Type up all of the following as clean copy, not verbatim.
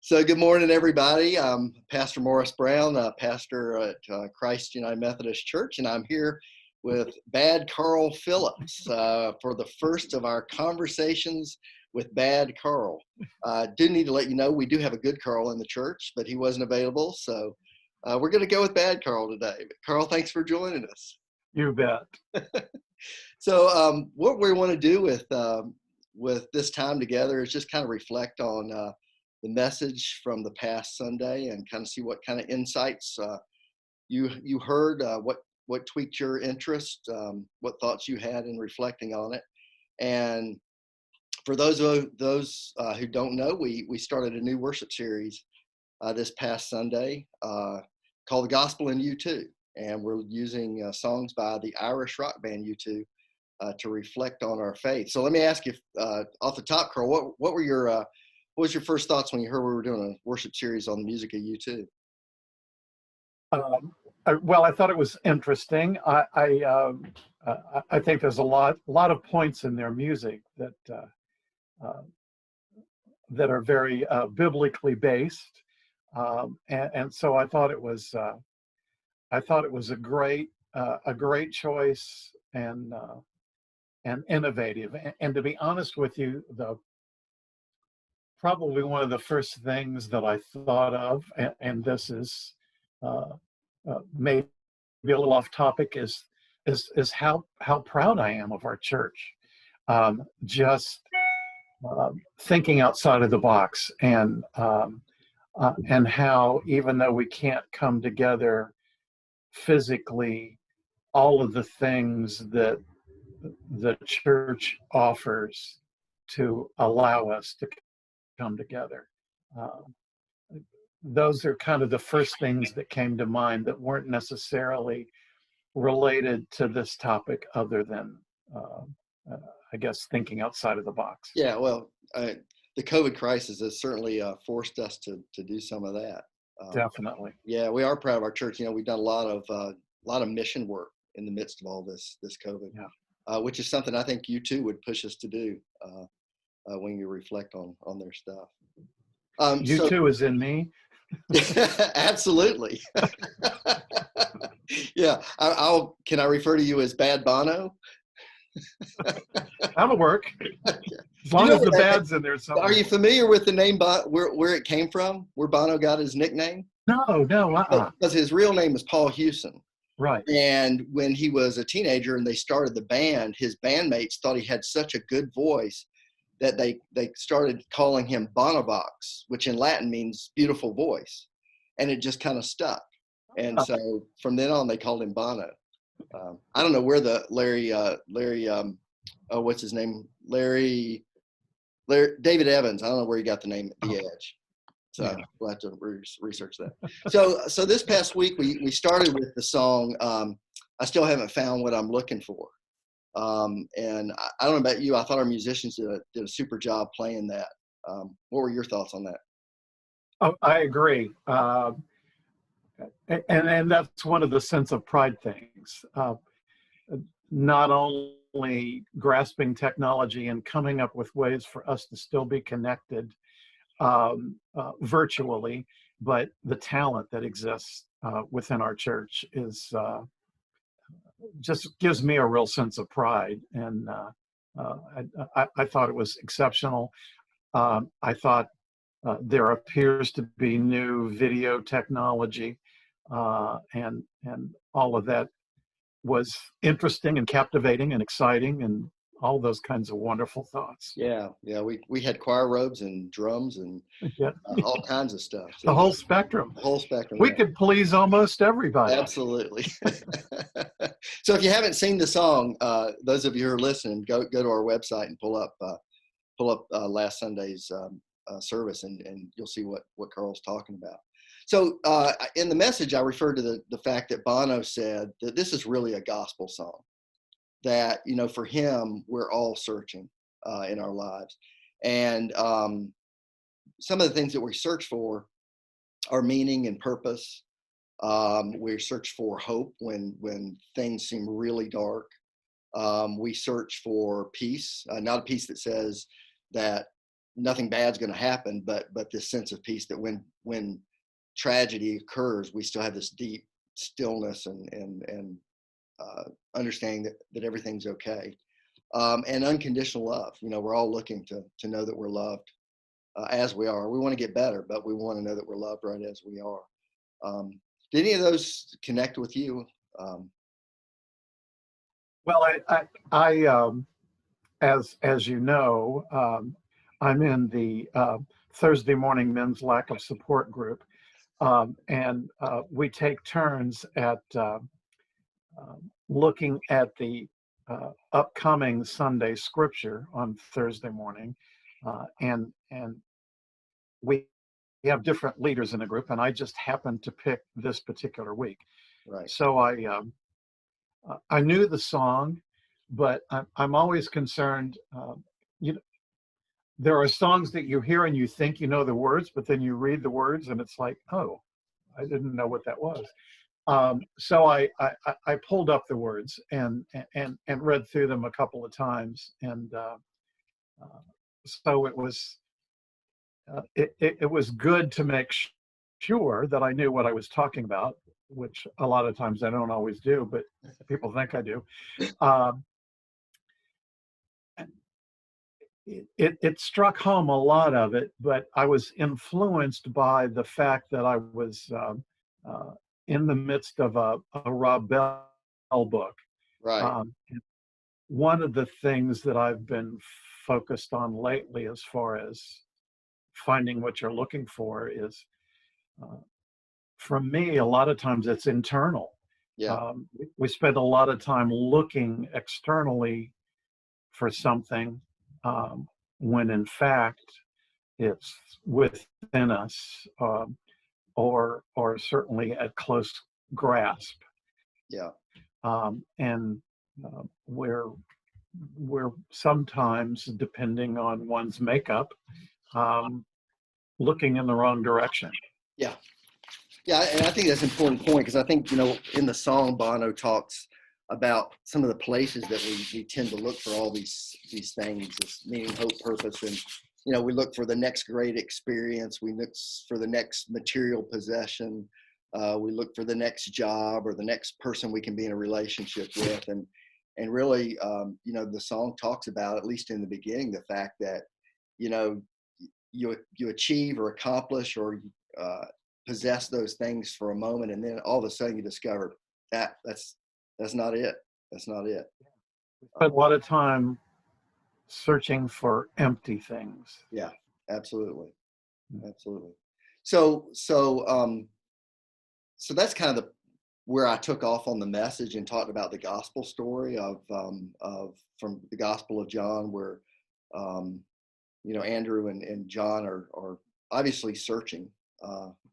So good morning, everybody. I'm Pastor Morris Brown, pastor at Christ United Methodist Church, and I'm here with Bad Carl Phillips for the first of our conversations with Bad Carl. Do need to let you know we do have a good Carl in the church, but he wasn't available, so we're going to go with Bad Carl today. But Carl, thanks for joining us. You bet. So what we want to do with this time together is just kind of reflect on the message from the past Sunday and kind of see what kind of insights you heard, what tweaked your interest, what thoughts you had in reflecting on it. And for those who don't know, we started a new worship series this past Sunday called The Gospel in U2. And we're using songs by the Irish rock band U2 to reflect on our faith. So let me ask you off the top, Carl, what was your first thoughts when you heard we were doing a worship series on the music of U2? Well, I thought it was interesting. I think there's a lot of points in their music that are very biblically based, and so I thought it was a great choice and innovative. And to be honest with you, probably one of the first things that I thought of, and this is maybe a little off topic, is how proud I am of our church. Just thinking outside of the box, and how even though we can't come together physically, all of the things that the church offers to allow us to come together. Those are kind of the first things that came to mind that weren't necessarily related to this topic, other than, I guess, thinking outside of the box. Yeah, well, the COVID crisis has certainly forced us to do some of that. Definitely. Yeah, we are proud of our church. You know, we've done a lot of mission work in the midst of all this COVID, which is something I think U2 would push us to do when you reflect on their stuff. U2 is in me. Absolutely. Yeah, can I refer to you as Bad Bono? That'll work. As long as the bad's in there somewhere. Are you familiar with the name, where it came from, where Bono got his nickname? No. Because his real name is Paul Hewson. Right. And when he was a teenager and they started the band, his bandmates thought he had such a good voice that they started calling him Bonovox, which in Latin means beautiful voice. And it just kind of stuck. And so from then on, they called him Bono. I don't know where the Larry, what's his name? Larry, David Evans. I don't know where he got the name The Edge. So we'll have to research that. So this past week, we started with the song, I Still Haven't Found What I'm Looking For. And I don't know about you, I thought our musicians did a super job playing that. What were your thoughts on that? Oh, I agree. And that's one of the sense of pride things. Not only grasping technology and coming up with ways for us to still be connected virtually, but the talent that exists within our church is just gives me a real sense of pride. And I thought it was exceptional. I thought there appears to be new video technology, and all of that was interesting and captivating and exciting and all those kinds of wonderful thoughts. Yeah, we had choir robes and drums and all kinds of stuff. So the whole spectrum. The whole spectrum. We could please almost everybody. Absolutely. So if you haven't seen the song, those of you who are listening, go to our website and pull up last Sunday's service, and you'll see what Carl's talking about. So in the message, I referred to the fact that Bono said that this is really a gospel song, that, you know, for him, we're all searching in our lives. And some of the things that we search for are meaning and purpose. We search for hope when things seem really dark. We search for peace, not a peace that says that nothing bad's going to happen, but this sense of peace that when tragedy occurs, we still have this deep stillness and understanding that everything's okay. And unconditional love. You know, we're all looking to know that we're loved as we are. We want to get better, but we want to know that we're loved right as we are. Did any of those connect with you? Well, as you know, I'm in the Thursday morning men's lack of support group, and we take turns at looking at the upcoming Sunday scripture on Thursday morning, and we have different leaders in the group, and I just happened to pick this particular week. Right. So I knew the song, but I'm always concerned. You know, there are songs that you hear and you think you know the words, but then you read the words and it's like, oh, I didn't know what that was. So I pulled up the words and read through them a couple of times, and so it was good to make sure that I knew what I was talking about, which a lot of times I don't always do, but people think I do. It struck home, a lot of it, but I was influenced by the fact that I was in the midst of a Rob Bell book. Right. One of the things that I've been focused on lately, as far as finding what you're looking for, is for me, a lot of times it's internal. Yeah. We spend a lot of time looking externally for something, when in fact it's within us, or certainly at close grasp. Yeah. And we're sometimes, depending on one's makeup, looking in the wrong direction. Yeah. Yeah, and I think that's an important point, because I think, you know, in the song, Bono talks about some of the places that we tend to look for all these things, this meaning, hope, purpose, and you know, we look for the next great experience, we look for the next material possession, we look for the next job or the next person we can be in a relationship with, and really, you know, the song talks about, at least in the beginning, the fact that, you know, you achieve or accomplish or possess those things for a moment, and then all of a sudden you discover that's not it. That's not it. Spend a lot of time searching for empty things. Yeah, absolutely, absolutely. So that's kind of where I took off on the message and talked about the gospel story of from the Gospel of John, where you know, Andrew and John are obviously searching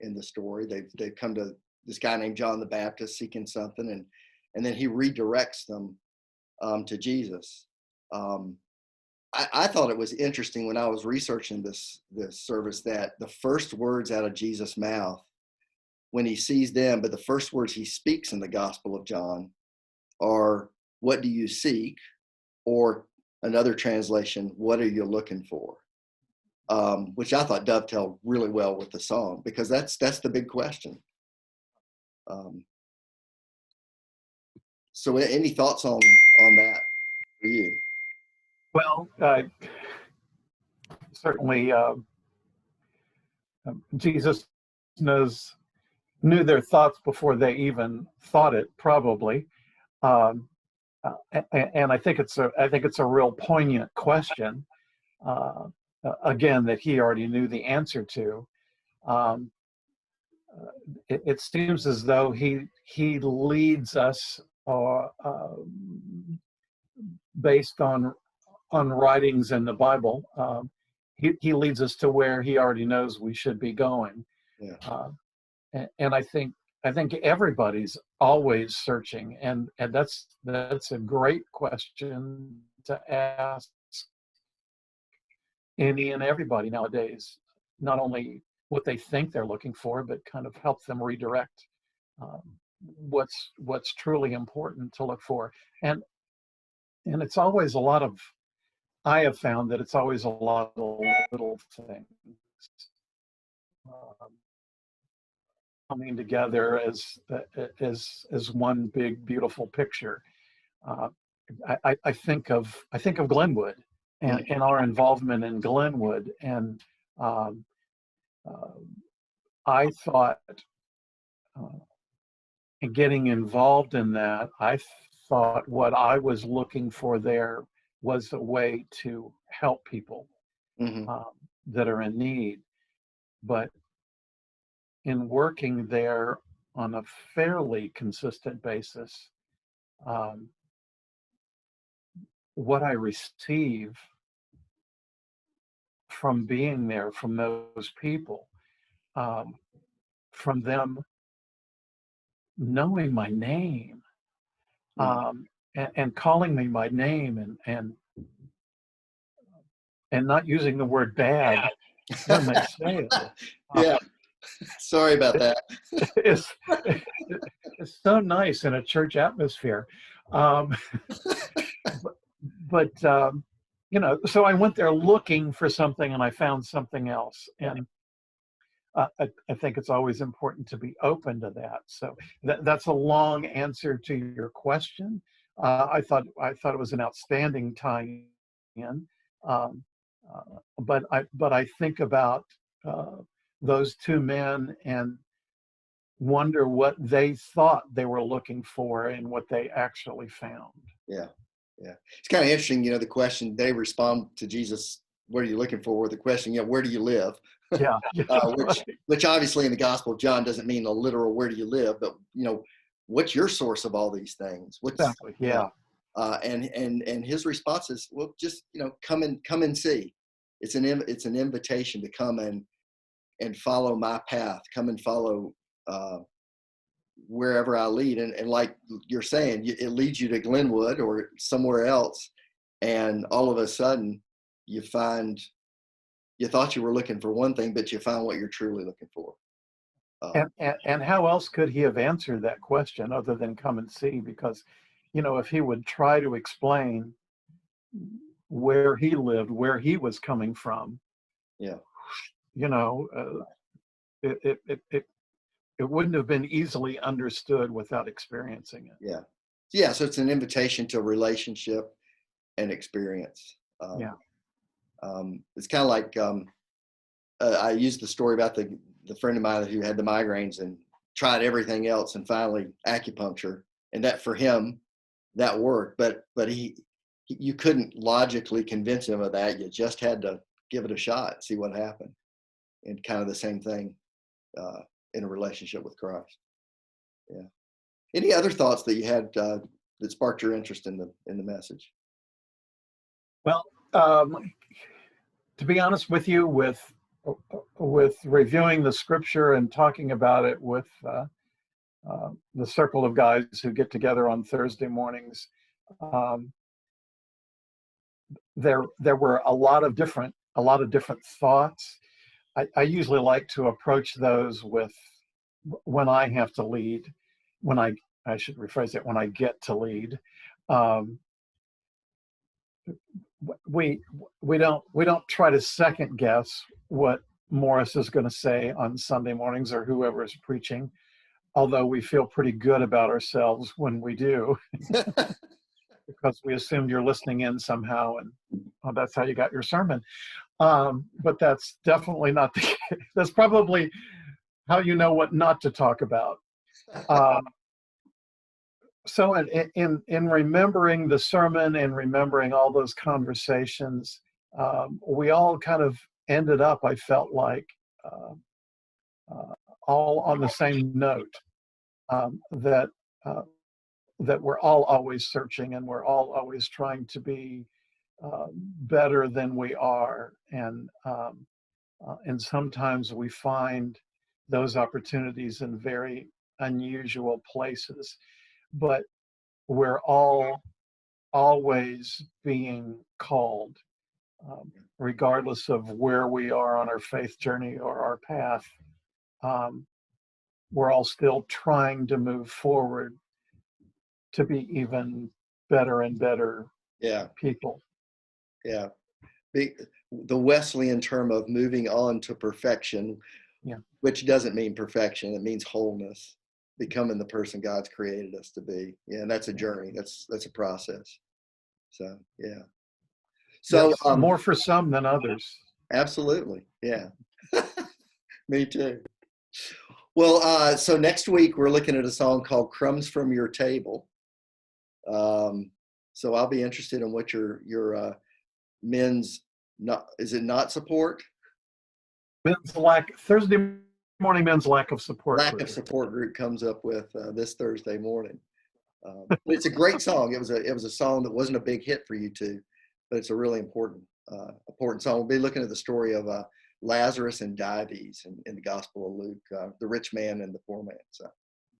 in the story. They've come to this guy named John the Baptist seeking something, and then he redirects them to Jesus. I thought it was interesting when I was researching this service that the first words out of Jesus' mouth when he sees them, but the first words he speaks in the Gospel of John are, "What do you seek?" Or another translation, "What are you looking for?" Which I thought dovetailed really well with the song, because that's the big question. So any thoughts on that for you? Well, certainly Jesus knew their thoughts before they even thought it, probably. Um, and I think it's a real poignant question. Again, that he already knew the answer to. It seems as though he leads us based on writings in the Bible. He leads us to where he already knows we should be going. Yeah. And I think everybody's always searching, and that's a great question to ask any and everybody nowadays. Not only what they think they're looking for, but kind of help them redirect what's truly important to look for. And it's always a lot of I have found that it's always a lot of little things um, coming together as one big beautiful picture. Uh, I think of Glenwood Mhm. and our involvement in Glenwood, and um, uh, I thought uh, in getting involved in that, I thought what I was looking for there was a way to help people Mhm. um, that are in need. But in working there on a fairly consistent basis, um, what I receive from being there from those people, um, from them knowing my name Mhm. and calling me by name and not using the word dad when they say it, uh, Yeah. Sorry about that. is it's so nice in a church atmosphere. Um, but but you know, so I went there looking for something and I found something else. Yeah. And I think it's always important to be open to that. So that's a long answer to your question. I thought it was an outstanding tie-in, um, but I think about uh, those two men and wonder what they thought they were looking for and what they actually found. Yeah. Yeah. It's kind of interesting, the question they respond to Jesus, what are you looking for? With the question, where do you live? Yeah, yeah, which right. which obviously in the Gospel of John doesn't mean a literal where do you live, but what's your source of all these things? What's Exactly. Yeah, and his response is, well, just come and see. It's an invitation to come and follow my path. Come and follow uh, wherever I lead. And like you're saying, it leads you to Glenwood or somewhere else. And all of a sudden you find, you thought you were looking for one thing, but you found what you're truly looking for. Um, and how else could he have answered that question other than come and see? Because, you know, if he would try to explain where he lived, where he was coming from, yeah. you know, it, it, it, it, it wouldn't have been easily understood without experiencing it. Yeah. Yeah. So it's an invitation to a relationship and experience. Yeah. It's kind of like, I used the story about the friend of mine who had the migraines and tried everything else and finally acupuncture, and that for him that worked. But you couldn't logically convince him of that. You just had to give it a shot, see what happened, and kind of the same thing uh, in a relationship with Christ. Yeah. Any other thoughts that you had that sparked your interest in the message? Well, to be honest with you, with reviewing the scripture and talking about it with the circle of guys who get together on Thursday mornings, um, there were a lot of different thoughts. I usually like to approach those with when I have to lead, when I should rephrase it, when I get to lead. Um, we we don't try to second guess what Morris is going to say on Sunday mornings or whoever is preaching, although we feel pretty good about ourselves when we do because we assumed you're listening in somehow and oh, that's how you got your sermon. But that's definitely not the case. That's probably how you know what not to talk about. Um, so in remembering the sermon and remembering all those conversations, we all kind of ended up, I felt like, uh, uh, all on the same note that uh, that we're all always searching and we're all always trying to be better than we are, and sometimes we find those opportunities in very unusual places, but we're all always being called, regardless of where we are on our faith journey or our path. Um, we're all still trying to move forward to be even better and better Yeah. people. Yeah. The Wesleyan term of moving on to perfection, Yeah. which doesn't mean perfection. It means wholeness, becoming the person God's created us to be. Yeah. And that's a journey. That's a process. So, yeah. So, Yes, more for some than others. absolutely. Yeah. Me too. Well, so next week we're looking at a song called "Crumbs from Your Table." So I'll be interested in what your men's not is it not support Thursday morning men's lack of support lack of group. support group comes up with this Thursday morning. But it's a great song. It was a song that wasn't a big hit for U2, but it's a really important song. We'll be looking at the story of Lazarus and Dives in the Gospel of Luke, the rich man and the poor man. So